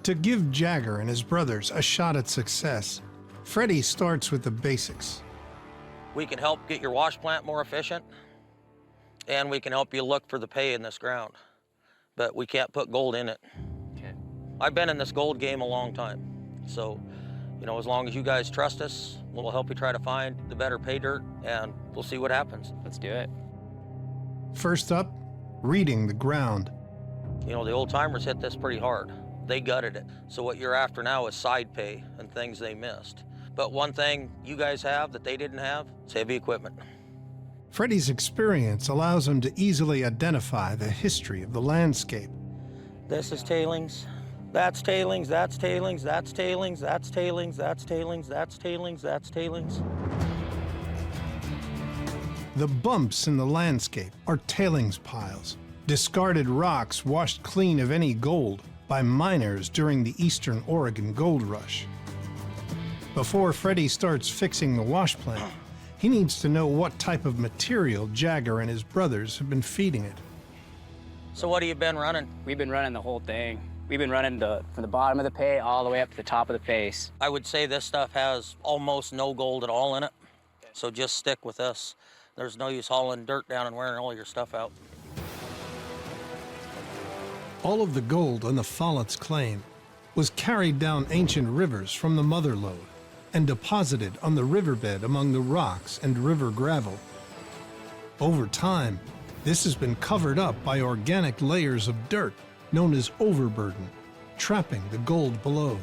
To give Jagger and his brothers a shot at success, Freddy starts with the basics. We can help get your wash plant more efficient, and we can help you look for the pay in this ground, but we can't put gold in it. Okay. I've been in this gold game a long time, so, you know, as long as you guys trust us, we'll help you try to find the better pay dirt, and we'll see what happens. Let's do it. First up, reading the ground. You know, the old timers hit this pretty hard. They gutted it. So what you're after now is side pay and things they missed. But one thing you guys have that they didn't have is heavy equipment. Freddy's experience allows him to easily identify the history of the landscape. This is tailings. That's tailings, that's tailings, that's tailings, that's tailings, that's tailings, that's tailings, that's tailings. The bumps in the landscape are tailings piles, discarded rocks washed clean of any gold by miners during the Eastern Oregon Gold Rush. Before Freddy starts fixing the wash plant, he needs to know what type of material Jagger and his brothers have been feeding it. So what have you been running? We've been running the whole thing. We've been running from the bottom of the pay all the way up to the top of the face. I would say this stuff has almost no gold at all in it, so just stick with this. There's no use hauling dirt down and wearing all your stuff out. All of the gold on the Follett's claim was carried down ancient rivers from the mother lode and deposited on the riverbed among the rocks and river gravel. Over time, this has been covered up by organic layers of dirt known as overburden, trapping the gold below.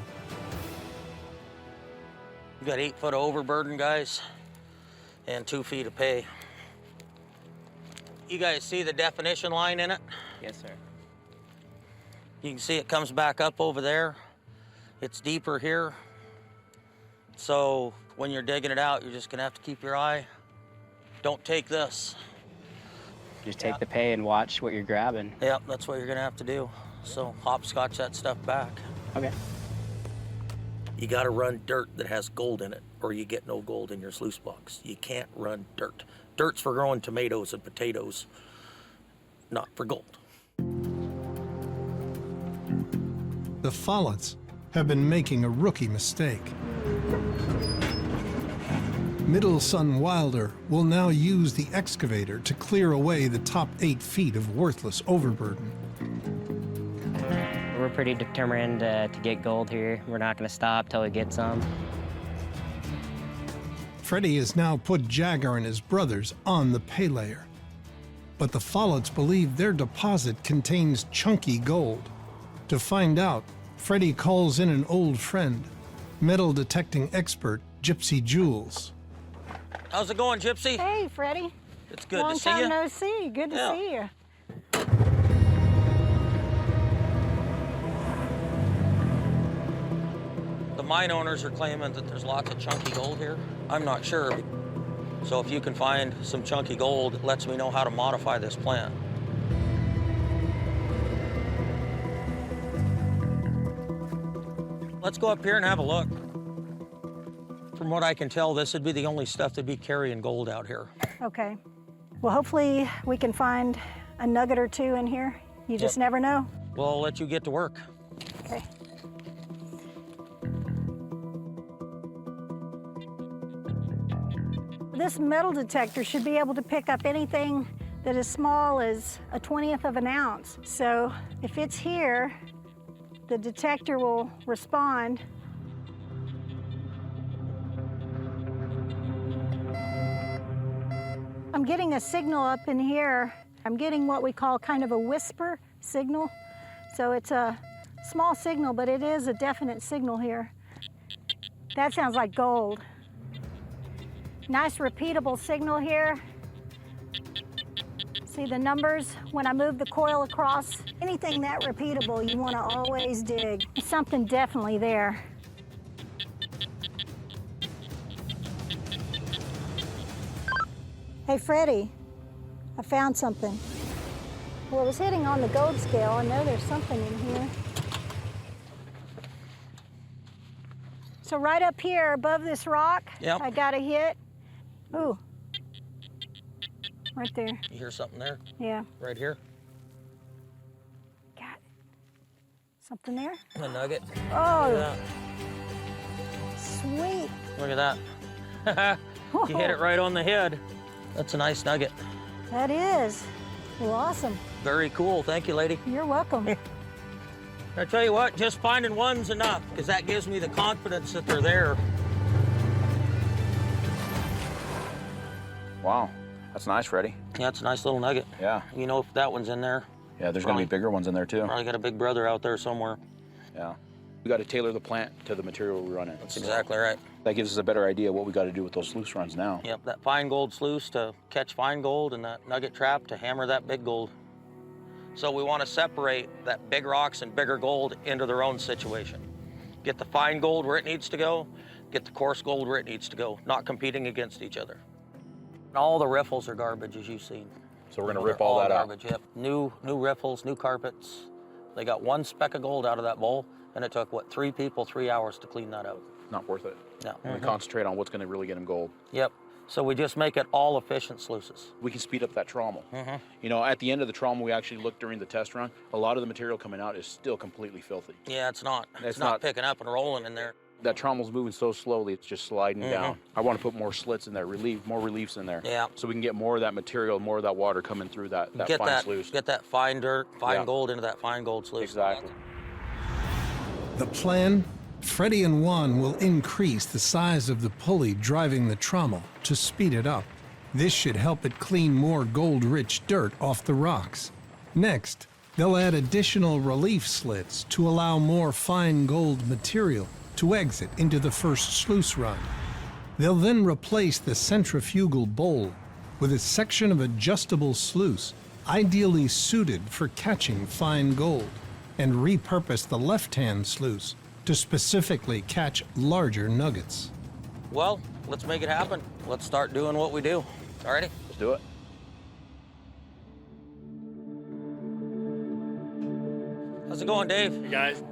We got 8 foot of overburden, guys, and 2 feet of pay. You guys see the definition line in it? Yes, sir. You can see it comes back up over there. It's deeper here. So when you're digging it out, you're just gonna have to keep your eye. Don't take this. Just take the pay and watch what you're grabbing. Yep, that's what you're gonna have to do. So hopscotch that stuff back. Okay. You gotta run dirt that has gold in it, or you get no gold in your sluice box. You can't run dirt. Dirt's for growing tomatoes and potatoes, not for gold. The Folletts have been making a rookie mistake. Middle son Wilder will now use the excavator to clear away the top 8 feet of worthless overburden. We're pretty determined to get gold here. We're not going to stop till we get some. Freddy has now put Jagger and his brothers on the pay layer. But the Folletts believe their deposit contains chunky gold. To find out, Freddy calls in an old friend, metal detecting expert Gypsy Jules. How's it going, Gypsy? Hey, Freddy. It's good to see Long you. time no see. Good to see you. The mine owners are claiming that there's lots of chunky gold here. I'm not sure. So if you can find some chunky gold, it lets me know how to modify this plant. Let's go up here and have a look. From what I can tell, this would be the only stuff that'd be carrying gold out here. Okay. Well, hopefully we can find a nugget or two in here. You just never know. Well, I'll let you get to work. Okay. This metal detector should be able to pick up anything that is small as a 1/20th of an ounce. So if it's here, the detector will respond. I'm getting a signal up in here. I'm getting what we call kind of a whisper signal. So it's a small signal, but it is a definite signal here. That sounds like gold. Nice repeatable signal here. See the numbers when I move the coil across? Anything that repeatable, you want to always dig. There's something definitely there. Hey, Freddy, I found something. Well, it was hitting on the gold scale. I know there's something in here. So right up here above this rock, I got a hit. Ooh, right there. You hear something there? Yeah. Right here? Got it. Something there? A nugget. Oh, Look at sweet. that. Look at that. You hit it right on the head. That's a nice nugget. That is. Well, awesome. Very cool. Thank you, lady. You're welcome. I tell you what, just finding one's enough, because that gives me the confidence that they're there. Wow, that's nice, Freddy. Yeah, it's a nice little nugget. Yeah. You know, if that one's in there, Yeah, there's gonna be bigger ones in there too. probably got a big brother out there somewhere. Yeah. We got to tailor the plant to the material we run in. That's exactly right. That gives us a better idea what we got to do with those sluice runs now. Yep, that fine gold sluice to catch fine gold and that nugget trap to hammer that big gold. So we want to separate that big rocks and bigger gold into their own situation. Get the fine gold where it needs to go, get the coarse gold where it needs to go, not competing against each other. And all the riffles are garbage, as you've seen. So we're going to They're rip all that garbage, out. Yep. New riffles, new carpets. They got one speck of gold out of that bowl, and it took, what, 3 people 3 hours to clean that out. Not worth it. No. We concentrate on what's going to really get them gold. Yep. So we just make it all efficient sluices. We can speed up that trommel. You know, at the end of the trommel, we actually looked during the test run. A lot of the material coming out is still completely filthy. Yeah, it's not. It's not not- picking up and rolling in there. That trommel's moving so slowly, it's just sliding down. I want to put more slits in there, more reliefs in there. Yeah. So we can get more of that material, more of that water coming through that Get fine that, sluice. get that fine dirt, fine Yeah. gold into that fine gold sluice. Exactly. The plan? Freddy and Juan will increase the size of the pulley driving the trommel to speed it up. This should help it clean more gold-rich dirt off the rocks. Next, they'll add additional relief slits to allow more fine gold material to exit into the first sluice run. They'll then replace the centrifugal bowl with a section of adjustable sluice ideally suited for catching fine gold, and repurpose the left-hand sluice to specifically catch larger nuggets. Well, let's make it happen. Let's start doing what we do. Alrighty? Let's do it. How's it going, Dave? Hey guys,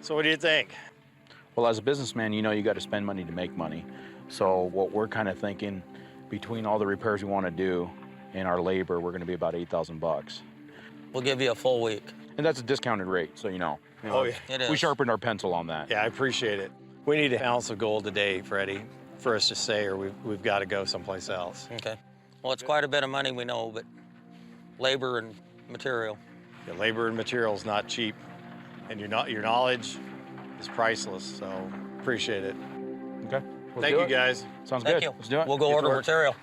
so what do you think? Well, as a businessman, you know you got to spend money to make money. So what we're kind of thinking, between all the repairs we want to do and our labor, we're going to be about $8,000. We'll give you a full week. And that's a discounted rate, so you know. Oh, yeah. It is. We sharpened our pencil on that. Yeah, I appreciate it. We need an ounce of gold today, Freddie, for us to say, or we've got to go someplace else. Okay. Well, it's quite a bit of money, we know, but labor and material. Yeah, labor and material is not cheap, and your knowledge is priceless, so appreciate it. Okay. Thank you, guys. Sounds Thank good. you. Let's do it. We'll go Get to order work. material.